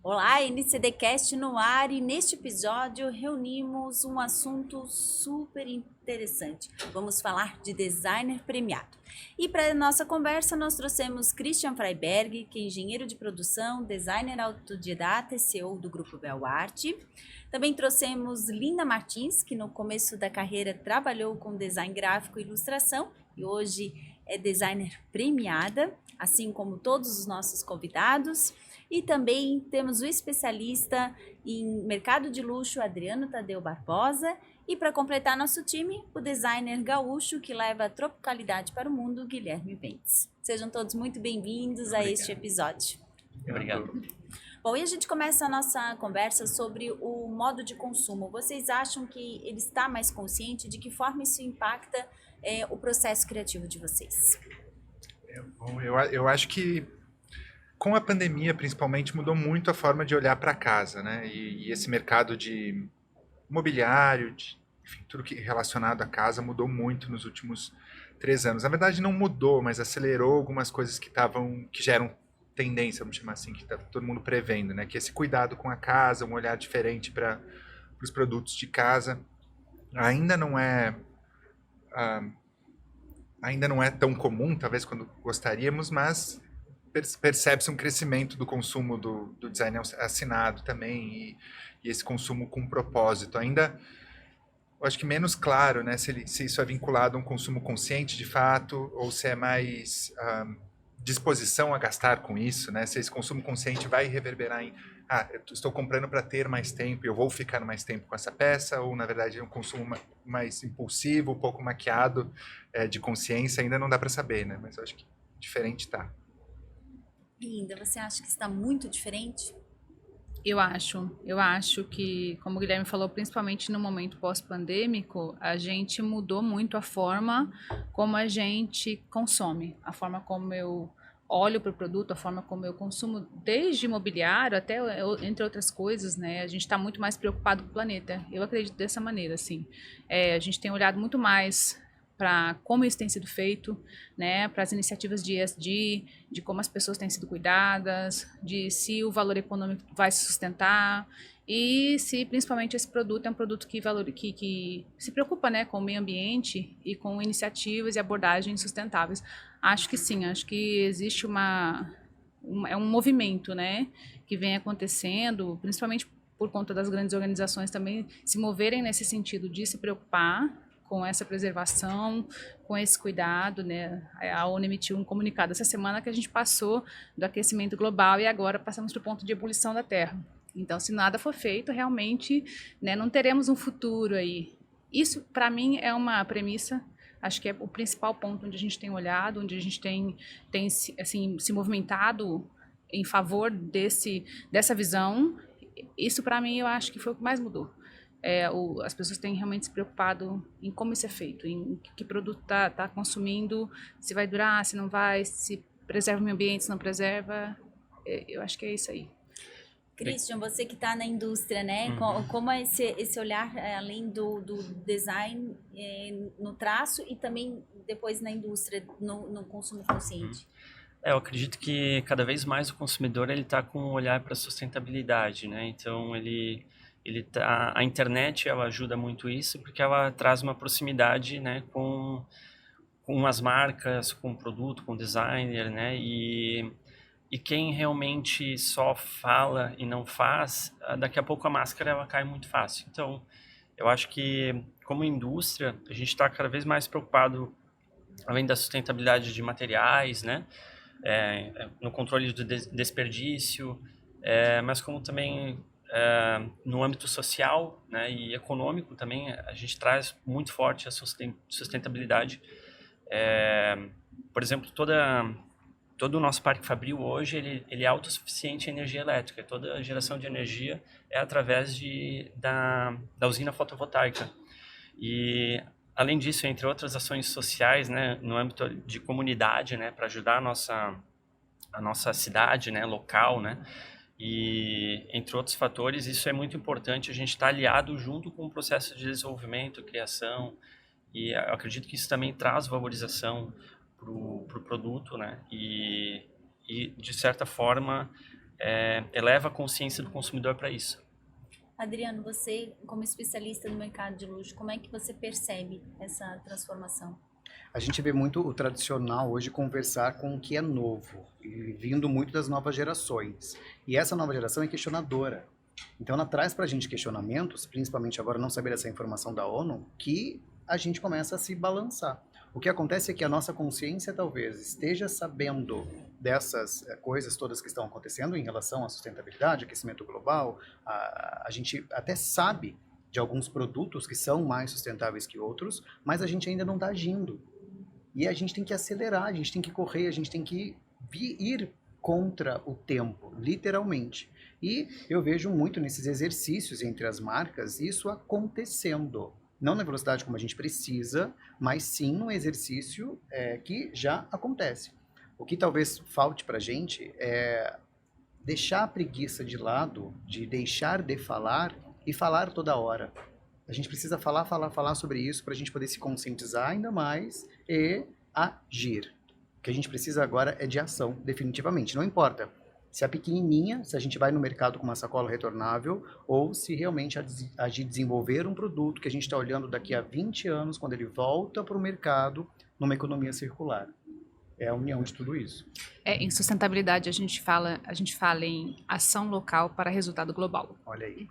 Olá, NCDcast no ar e neste episódio reunimos um assunto super interessante. Vamos falar de designer premiado. E para a nossa conversa nós trouxemos Christian Freiberg, que é engenheiro de produção, designer autodidata e CEO do Grupo Belarte. Também trouxemos Linda Martins, que no começo da carreira trabalhou com design gráfico e ilustração e hoje é designer premiada, assim como todos os nossos convidados. E também temos o especialista em mercado de luxo, Adriano Tadeu Barbosa. E para completar nosso time, o designer gaúcho que leva a tropicalidade para o mundo, Guilherme Bentes. Sejam todos muito bem-vindos a este episódio. Obrigado. Bom, e a gente começa a nossa conversa sobre o modo de consumo. Vocês acham que ele está mais consciente? De que forma isso impacta o processo criativo de vocês? Eu acho que com a pandemia, principalmente, mudou muito a forma de olhar para casa, né? E esse mercado de mobiliário, enfim, tudo que relacionado à casa mudou muito nos últimos 3 anos. Na verdade, não mudou, mas acelerou algumas coisas que já eram tendência, vamos chamar assim, que está todo mundo prevendo, né? Que esse cuidado com a casa, um olhar diferente para os produtos de casa, ainda não é ainda não é tão comum, talvez quando gostaríamos, mas percebe-se um crescimento do consumo do design assinado também e esse consumo com propósito. Ainda, eu acho que menos claro, né, se isso é vinculado a um consumo consciente de fato ou se é mais disposição a gastar com isso, né? Se esse consumo consciente vai reverberar em eu estou comprando para ter mais tempo e eu vou ficar mais tempo com essa peça, ou na verdade é um consumo mais impulsivo, um pouco maquiado de consciência, ainda não dá para saber, né? Mas eu acho que diferente tá. Linda, você acha que está muito diferente? Eu acho que, como o Guilherme falou, principalmente no momento pós-pandêmico, a gente mudou muito a forma como a gente consome, a forma como eu olho para o produto, a forma como eu consumo, desde imobiliário até, entre outras coisas, né? A gente está muito mais preocupado com o planeta. Eu acredito dessa maneira, assim. A gente tem olhado muito mais para como isso tem sido feito, né, para as iniciativas de ESG, de como as pessoas têm sido cuidadas, de se o valor econômico vai se sustentar e se principalmente esse produto é um produto que se preocupa, né, com o meio ambiente e com iniciativas e abordagens sustentáveis. Acho que sim, acho que existe é um movimento, né, que vem acontecendo, principalmente por conta das grandes organizações também se moverem nesse sentido de se preocupar com essa preservação, com esse cuidado, né? A ONU emitiu um comunicado essa semana que a gente passou do aquecimento global e agora passamos para o ponto de ebulição da Terra. Então, se nada for feito, realmente, né, não teremos um futuro aí. Isso, para mim, é uma premissa. Acho que é o principal ponto onde a gente tem olhado, onde a gente tem assim, se movimentado em favor dessa visão. Isso, para mim, eu acho que foi o que mais mudou. As pessoas têm realmente se preocupado em como isso é feito, em que produto tá consumindo, se vai durar, se não vai, se preserva o meio ambiente, se não preserva. Eu acho que é isso aí. Christian, você que está na indústria, né? Como é esse olhar além do design no traço e também depois na indústria, no consumo consciente? Eu acredito que cada vez mais o consumidor ele está com um olhar para a sustentabilidade, né? Então a internet ela ajuda muito isso porque ela traz uma proximidade, né, com as marcas, com o produto, com o designer, né? E quem realmente só fala e não faz, daqui a pouco a máscara ela cai muito fácil. Então, eu acho que como indústria a gente está cada vez mais preocupado, além da sustentabilidade de materiais, né? No controle do desperdício, mas como também no âmbito social, né, e econômico também, a gente traz muito forte a sustentabilidade. Por exemplo, todo o nosso parque fabril hoje ele é autossuficiente em energia elétrica. Toda a geração de energia é através da usina fotovoltaica. E além disso, entre outras ações sociais, né, no âmbito de comunidade, né, para ajudar a nossa cidade, né, local, né, e entre outros fatores, isso é muito importante. A gente está aliado junto com o processo de desenvolvimento, criação, e eu acredito que isso também traz valorização para o produto, né, e de certa forma eleva a consciência do consumidor para isso. Adriano, você, como especialista no mercado de luxo, como é que você percebe essa transformação? A gente vê muito o tradicional hoje conversar com o que é novo, e vindo muito das novas gerações. E essa nova geração é questionadora. Então ela traz para a gente questionamentos, principalmente agora não saber essa informação da ONU, que a gente começa a se balançar. O que acontece é que a nossa consciência talvez esteja sabendo dessas coisas todas que estão acontecendo em relação à sustentabilidade, aquecimento global. A gente até sabe de alguns produtos que são mais sustentáveis que outros, mas a gente ainda não está agindo. E a gente tem que acelerar, a gente tem que correr, a gente tem que ir contra o tempo, literalmente. E eu vejo muito nesses exercícios entre as marcas isso acontecendo. Não na velocidade como a gente precisa, mas sim no exercício que já acontece. O que talvez falte para a gente é deixar a preguiça de lado, de deixar de falar e falar toda hora. A gente precisa falar sobre isso para a gente poder se conscientizar ainda mais e agir. O que a gente precisa agora é de ação, definitivamente. Não importa se é pequenininha, se a gente vai no mercado com uma sacola retornável, ou se realmente agir desenvolver um produto que a gente está olhando daqui a 20 anos, quando ele volta para o mercado, numa economia circular. É a união de tudo isso. Em sustentabilidade, a gente fala em ação local para resultado global. Olha aí,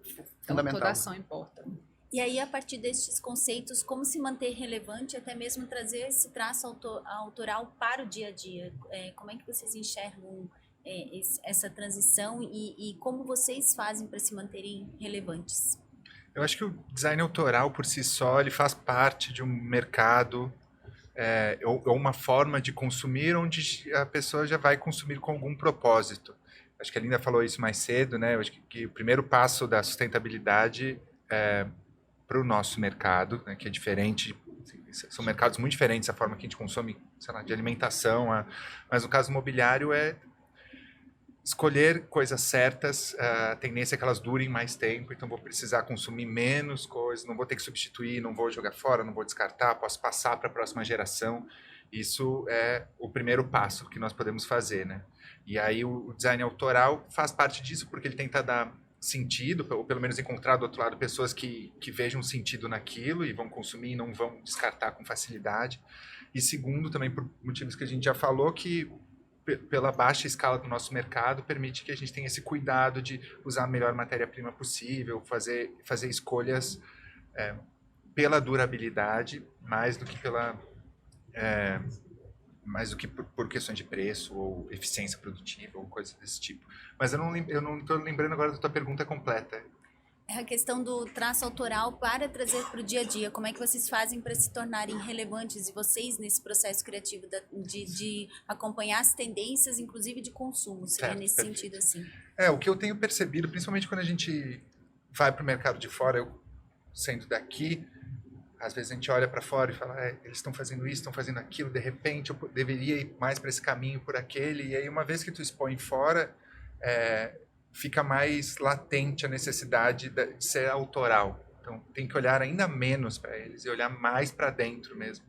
Então, fundamental. toda ação importa. E aí, a partir destes conceitos, como se manter relevante, até mesmo trazer esse traço autoral para o dia a dia? Como é que vocês enxergam essa transição e como vocês fazem para se manterem relevantes? Eu acho que o design autoral, por si só, ele faz parte de um mercado ou uma forma de consumir onde a pessoa já vai consumir com algum propósito. Acho que a Linda falou isso mais cedo, né? Eu acho que o primeiro passo da sustentabilidade para o nosso mercado, né, que é diferente, são mercados muito diferentes a forma que a gente consome, sei lá, de alimentação, mas no caso imobiliário é escolher coisas certas, a tendência é que elas durem mais tempo, então vou precisar consumir menos coisas, não vou ter que substituir, não vou jogar fora, não vou descartar, posso passar para a próxima geração. Isso é o primeiro passo que nós podemos fazer, né? E aí o design autoral faz parte disso porque ele tenta dar sentido, ou pelo menos encontrar do outro lado pessoas que vejam sentido naquilo e vão consumir e não vão descartar com facilidade. E segundo, também por motivos que a gente já falou, que pela baixa escala do nosso mercado, permite que a gente tenha esse cuidado de usar a melhor matéria-prima possível, fazer escolhas pela durabilidade, mais do que por questões de preço ou eficiência produtiva ou coisas desse tipo. Mas eu não estou lembrando agora da tua pergunta completa. É a questão do traço autoral para trazer para o dia a dia. Como é que vocês fazem para se tornarem relevantes e vocês nesse processo criativo de acompanhar as tendências, inclusive de consumo? Seria nesse sentido assim? O que eu tenho percebido, principalmente quando a gente vai para o mercado de fora, eu sendo daqui, às vezes a gente olha para fora e fala, eles estão fazendo isso, estão fazendo aquilo, de repente eu deveria ir mais para esse caminho, por aquele, e aí uma vez que tu expõe fora, fica mais latente a necessidade de ser autoral. Então, tem que olhar ainda menos para eles e olhar mais para dentro mesmo.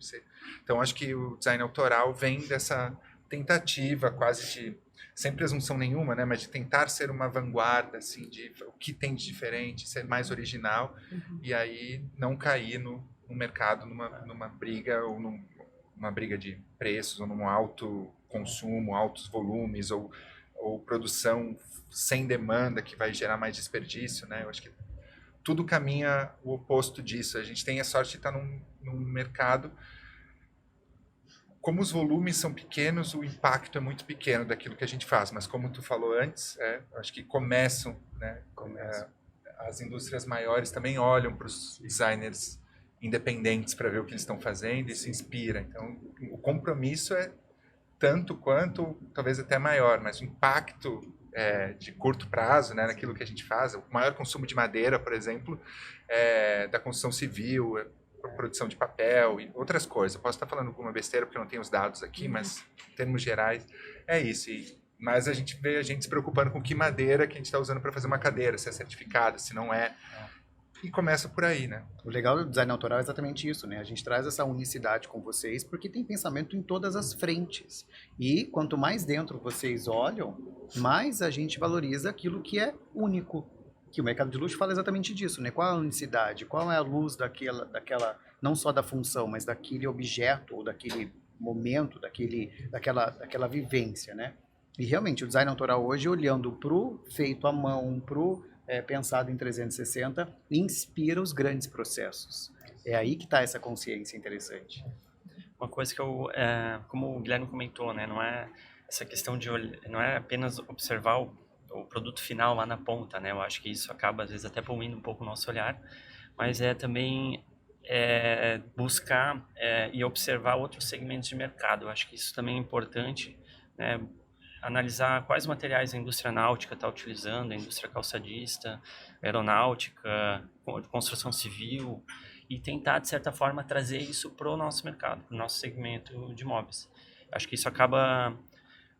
Então, acho que o design autoral vem dessa tentativa quase de, sem presunção nenhuma, né, mas de tentar ser uma vanguarda, assim, de o que tem de diferente, ser mais original, e aí não cair no mercado numa briga ou numa briga de preços ou num alto consumo, altos volumes ou produção sem demanda que vai gerar mais desperdício, né? Eu acho que tudo caminha o oposto disso. A gente tem a sorte de estar num mercado, como os volumes são pequenos, o impacto é muito pequeno daquilo que a gente faz, mas como tu falou antes, acho que começam, né? As indústrias maiores também olham para os designers independentes para ver o que eles estão fazendo e se inspira. Então, o compromisso é tanto quanto, talvez até maior, mas o impacto de curto prazo, né, naquilo que a gente faz, o maior consumo de madeira, por exemplo, da construção civil, produção de papel e outras coisas. Eu posso estar falando alguma besteira porque eu não tenho os dados aqui, mas em termos gerais é isso. Mas a gente vê a gente se preocupando com que madeira que a gente está usando para fazer uma cadeira, se é certificada, se não é. e começa por aí, né? O legal do design autoral é exatamente isso, né? A gente traz essa unicidade com vocês porque tem pensamento em todas as frentes. E quanto mais dentro vocês olham, mais a gente valoriza aquilo que é único. Que o mercado de luxo fala exatamente disso, né? Qual é a unicidade? Qual é a luz daquela não só da função, mas daquele objeto ou daquele momento, daquela vivência, né? E realmente o design autoral hoje, olhando para o feito à mão, para o pensado em 360, inspira os grandes processos. É aí que está essa consciência interessante. Uma coisa que como o Guilherme comentou, né, não é essa questão não é apenas observar o produto final lá na ponta, né, eu acho que isso acaba às vezes até poluindo um pouco o nosso olhar, mas é também buscar e observar outros segmentos de mercado. Eu acho que isso também é importante, né, analisar quais materiais a indústria náutica está utilizando, a indústria calçadista, aeronáutica, construção civil, e tentar, de certa forma, trazer isso para o nosso mercado, para o nosso segmento de imóveis. Acho que isso a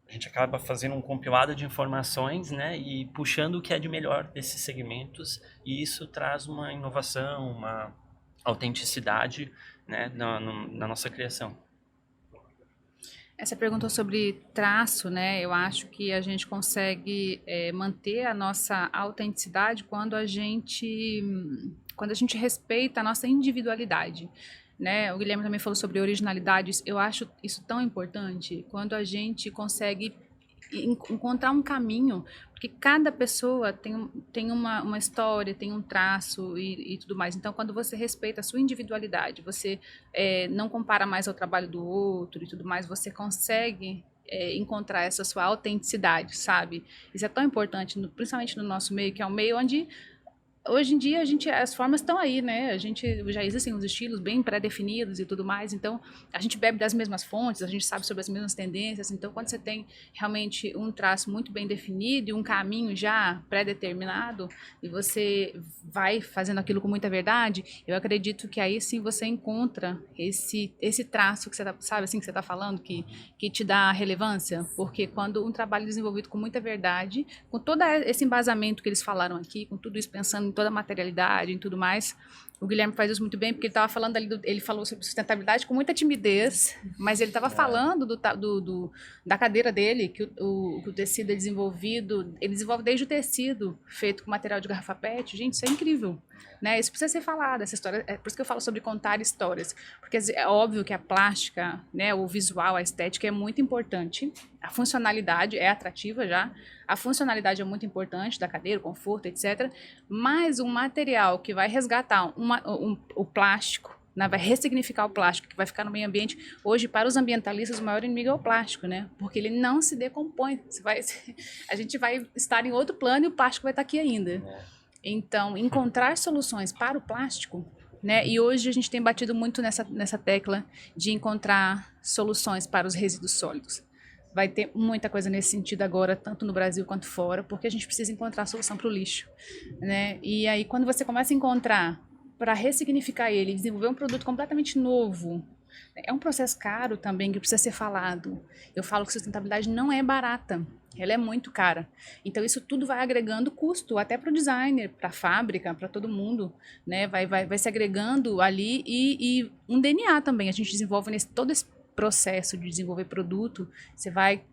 gente acaba fazendo um compilado de informações, né, e puxando o que é de melhor desses segmentos, e isso traz uma inovação, uma autenticidade, né, na nossa criação. Essa pergunta sobre traço, né? Eu acho que a gente consegue manter a nossa autenticidade quando a gente respeita a nossa individualidade, né? O Guilherme também falou sobre originalidades. Eu acho isso tão importante quando a gente consegue encontrar um caminho, porque cada pessoa tem uma história, tem um traço e tudo mais. Então, quando você respeita a sua individualidade, você não compara mais ao trabalho do outro e tudo mais, você consegue encontrar essa sua autenticidade, sabe? Isso é tão importante, principalmente no nosso meio, que é um meio onde hoje em dia as formas estão aí, né? Já existem os estilos bem pré-definidos e tudo mais, então a gente bebe das mesmas fontes, a gente sabe sobre as mesmas tendências, então quando você tem realmente um traço muito bem definido e um caminho já pré-determinado e você vai fazendo aquilo com muita verdade, eu acredito que aí sim você encontra esse traço que você sabe assim que você está falando, que te dá relevância, porque quando um trabalho desenvolvido com muita verdade, com todo esse embasamento que eles falaram aqui, com tudo isso pensando em toda a materialidade e tudo mais. O Guilherme faz isso muito bem, porque ele estava falando ali, ele falou sobre sustentabilidade com muita timidez, mas ele estava falando da cadeira dele, que o tecido é desenvolvido, ele desenvolve desde o tecido feito com material de garrafa PET. Gente, isso é incrível, né? Isso precisa ser falado, essa história, é por isso que eu falo sobre contar histórias, porque é óbvio que a plástica, né, o visual, a estética é muito importante, a funcionalidade é atrativa já, a funcionalidade é muito importante da cadeira, o conforto, etc. Mas um material que vai resgatar o plástico, né, vai ressignificar o plástico, que vai ficar no meio ambiente. Hoje, para os ambientalistas, o maior inimigo é o plástico, né? Porque ele não se decompõe. A gente vai estar em outro plano e o plástico vai estar aqui ainda. Então, encontrar soluções para o plástico, né? E hoje a gente tem batido muito nessa tecla de encontrar soluções para os resíduos sólidos. Vai ter muita coisa nesse sentido agora, tanto no Brasil quanto fora, porque a gente precisa encontrar a solução para o lixo, né? E aí, quando você começa a encontrar para ressignificar ele, desenvolver um produto completamente novo, é um processo caro também que precisa ser falado. Eu falo que sustentabilidade não é barata, ela é muito cara. Então, isso tudo vai agregando custo, até para o designer, para a fábrica, para todo mundo, né? Vai se agregando ali e um DNA também. A gente desenvolve todo esse processo de desenvolver produto, você vai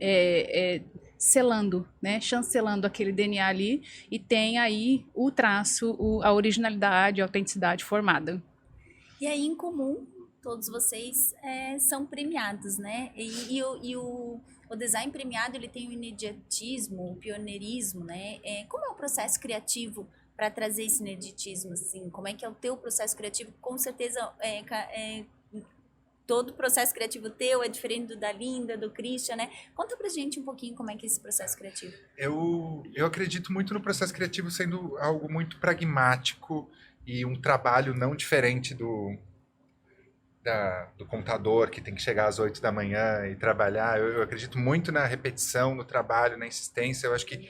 selando, né, chancelando aquele DNA ali e tem aí o traço, a originalidade, a autenticidade formada. E aí, em comum, todos vocês são premiados, né? E o design premiado, ele tem o imediatismo, o pioneirismo, né? Como é o processo criativo para trazer esse ineditismo, assim? Como é que é o teu processo criativo? Com certeza, todo o processo criativo teu é diferente do da Linda, do Christian, né? Conta pra gente um pouquinho como é que é esse processo criativo. Eu acredito muito no processo criativo sendo algo muito pragmático e um trabalho não diferente do contador que tem que chegar às 8 da manhã e trabalhar. Eu acredito muito na repetição, no trabalho, na insistência. Eu acho que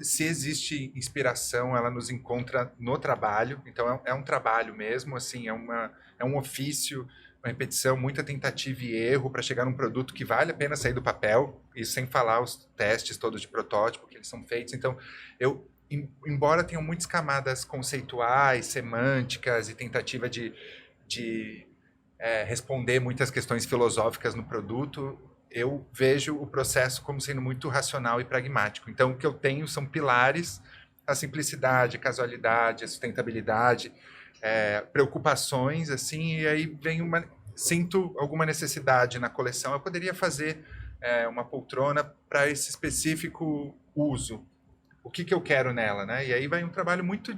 se existe inspiração, ela nos encontra no trabalho. Então é um trabalho mesmo, assim, é um ofício, uma repetição, muita tentativa e erro para chegar num produto que vale a pena sair do papel, isso sem falar os testes todos de protótipo que eles são feitos. Então, embora tenham muitas camadas conceituais, semânticas e tentativa de responder muitas questões filosóficas no produto, eu vejo o processo como sendo muito racional e pragmático. Então, o que eu tenho são pilares: a simplicidade, a casualidade, a sustentabilidade, preocupações, assim, e aí sinto alguma necessidade na coleção. Eu poderia fazer uma poltrona para esse específico uso. O que eu quero nela, né? E aí vai um trabalho muito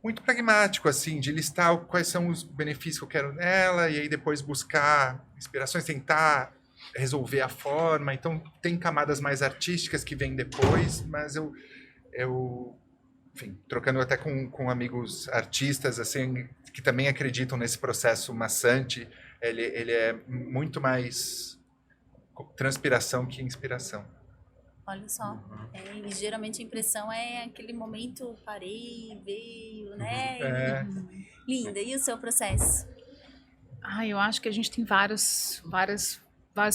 muito pragmático, assim, de listar quais são os benefícios que eu quero nela, e aí depois buscar inspirações, tentar resolver a forma. Então, tem camadas mais artísticas que vêm depois, mas enfim, trocando até com amigos artistas, assim, que também acreditam nesse processo maçante, ele é muito mais transpiração que inspiração. Olha só, e geralmente a impressão é aquele momento, parei, veio, né? Linda, e o seu processo? Eu acho que a gente tem vários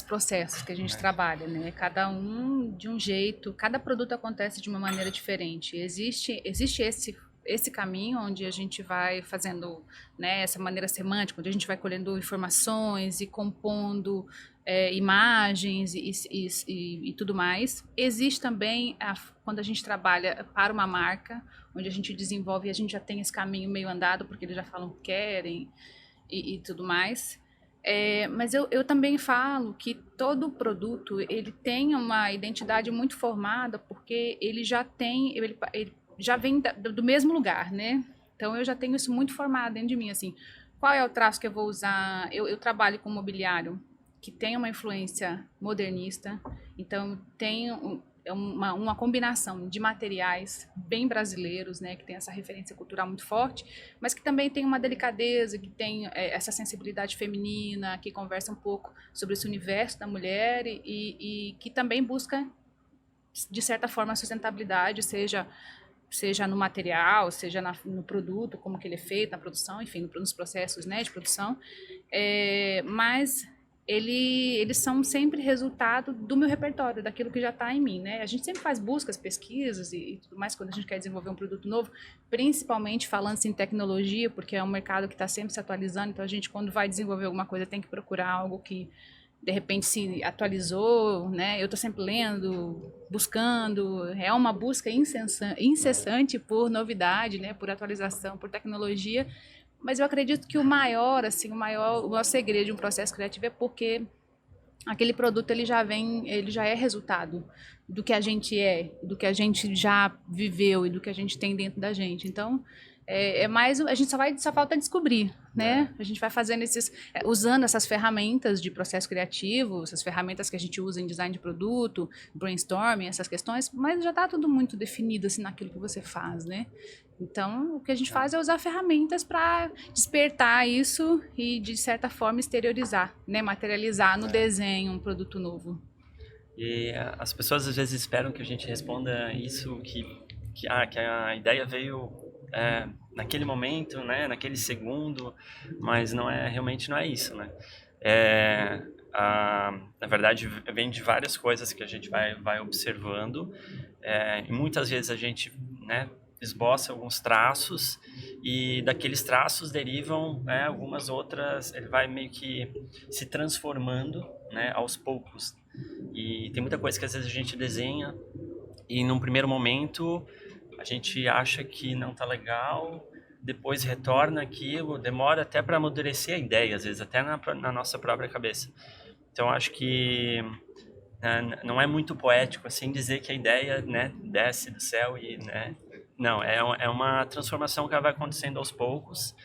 processos que a gente trabalha, né? Cada um de um jeito, cada produto acontece de uma maneira diferente. Existe esse caminho onde a gente vai fazendo, né, essa maneira semântica, onde a gente vai colhendo informações e compondo imagens e tudo mais. Existe também quando a gente trabalha para uma marca, onde a gente desenvolve e a gente já tem esse caminho meio andado, porque eles já falam o que querem e tudo mais. Mas eu também falo que todo produto ele tem uma identidade muito formada, porque ele já tem, ele já vem do mesmo lugar, né? Então eu já tenho isso muito formado dentro de mim, assim. Qual é o traço que eu vou usar? Eu trabalho com mobiliário que tem uma influência modernista, então tem uma combinação de materiais bem brasileiros, né, que tem essa referência cultural muito forte, mas que também tem uma delicadeza, que tem essa sensibilidade feminina, que conversa um pouco sobre esse universo da mulher e que também busca, de certa forma, a sustentabilidade, seja no material, seja no produto, como que ele é feito, na produção, enfim, nos processos, né, de produção, mas eles são sempre resultado do meu repertório, daquilo que já está em mim, né? A gente sempre faz buscas, pesquisas e tudo mais quando a gente quer desenvolver um produto novo, principalmente falando-se em tecnologia, porque é um mercado que está sempre se atualizando, então a gente, quando vai desenvolver alguma coisa, tem que procurar algo que, de repente, se atualizou, né? Eu estou sempre lendo, buscando, é uma busca incessante por novidade, né? Por atualização, por tecnologia. Mas eu acredito que o maior segredo de um processo criativo é porque aquele produto ele já é resultado do que a gente do que a gente já viveu e do que a gente tem dentro da gente. Então, a gente só falta descobrir, né? A gente vai fazendo usando essas ferramentas de processo criativo, essas ferramentas que a gente usa em design de produto, brainstorming, essas questões, mas já está tudo muito definido assim naquilo que você faz, né? Então, o que a gente faz é usar ferramentas para despertar isso e, de certa forma, exteriorizar, né? Materializar no desenho um produto novo. E as pessoas às vezes esperam que a gente responda isso, que a ideia veio naquele momento, né? Naquele segundo, mas realmente não é isso, né? Na verdade, vem de várias coisas que a gente vai observando, e muitas vezes a gente, né, esboça alguns traços e daqueles traços derivam algumas outras, ele vai meio que se transformando, né, aos poucos. E tem muita coisa que às vezes a gente desenha e num primeiro momento a gente acha que não tá legal, depois retorna aquilo, demora até para amadurecer a ideia, às vezes até na nossa própria cabeça. Então acho que não é muito poético assim dizer que a ideia, né, desce do céu e, né, não, é uma transformação que vai acontecendo aos poucos.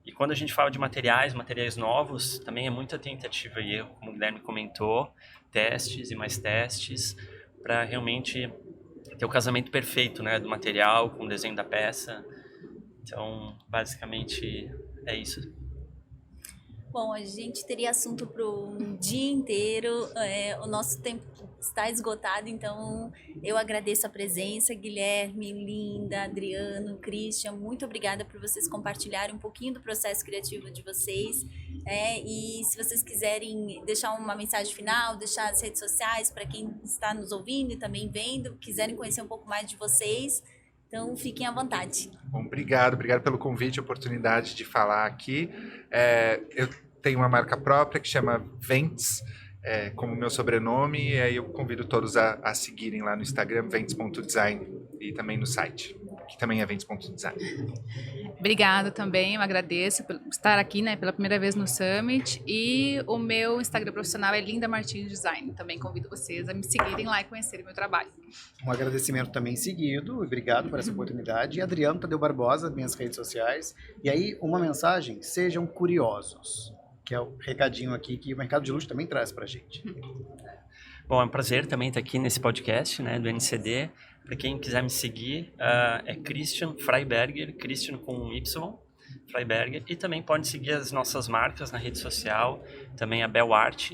E quando a gente fala de materiais novos, também é muita tentativa e erro, como o Guilherme comentou, testes e mais testes, para realmente ter o casamento perfeito, né, do material com o desenho da peça. Então, basicamente, é isso. Bom, a gente teria assunto para um dia inteiro, o nosso tempo está esgotado, então eu agradeço a presença, Guilherme, Linda, Adriano, Christian, muito obrigada por vocês compartilharem um pouquinho do processo criativo de vocês, e se vocês quiserem deixar uma mensagem final, deixar as redes sociais para quem está nos ouvindo e também vendo, quiserem conhecer um pouco mais de vocês, então fiquem à vontade. Bom, obrigado pelo convite, a oportunidade de falar aqui. Eu tenho uma marca própria que chama Vents, como meu sobrenome, e aí eu convido todos a seguirem lá no Instagram, vents.design, e também no site, que também é vents.design. Obrigada também, eu agradeço por estar aqui, né, pela primeira vez no Summit. E o meu Instagram profissional é Linda Martins Design. Também convido vocês a me seguirem lá e conhecerem meu trabalho. Um agradecimento também seguido, obrigado por essa oportunidade. E Adriano Tadeu Barbosa, minhas redes sociais. E aí, uma mensagem, sejam curiosos, que é o recadinho aqui que o mercado de luxo também traz pra gente. Bom, é um prazer também estar aqui nesse podcast, né, do NCD. Para quem quiser me seguir, é Christian Freiberger, Christian com Y, Freiberger. E também pode seguir as nossas marcas na rede social, também a Belart,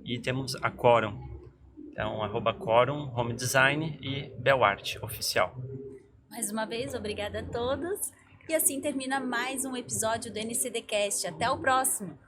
e temos a Quorum. Então, @Quorum, Home Design e Belart, oficial. Mais uma vez, obrigada a todos. E assim termina mais um episódio do NCDcast. Até o próximo!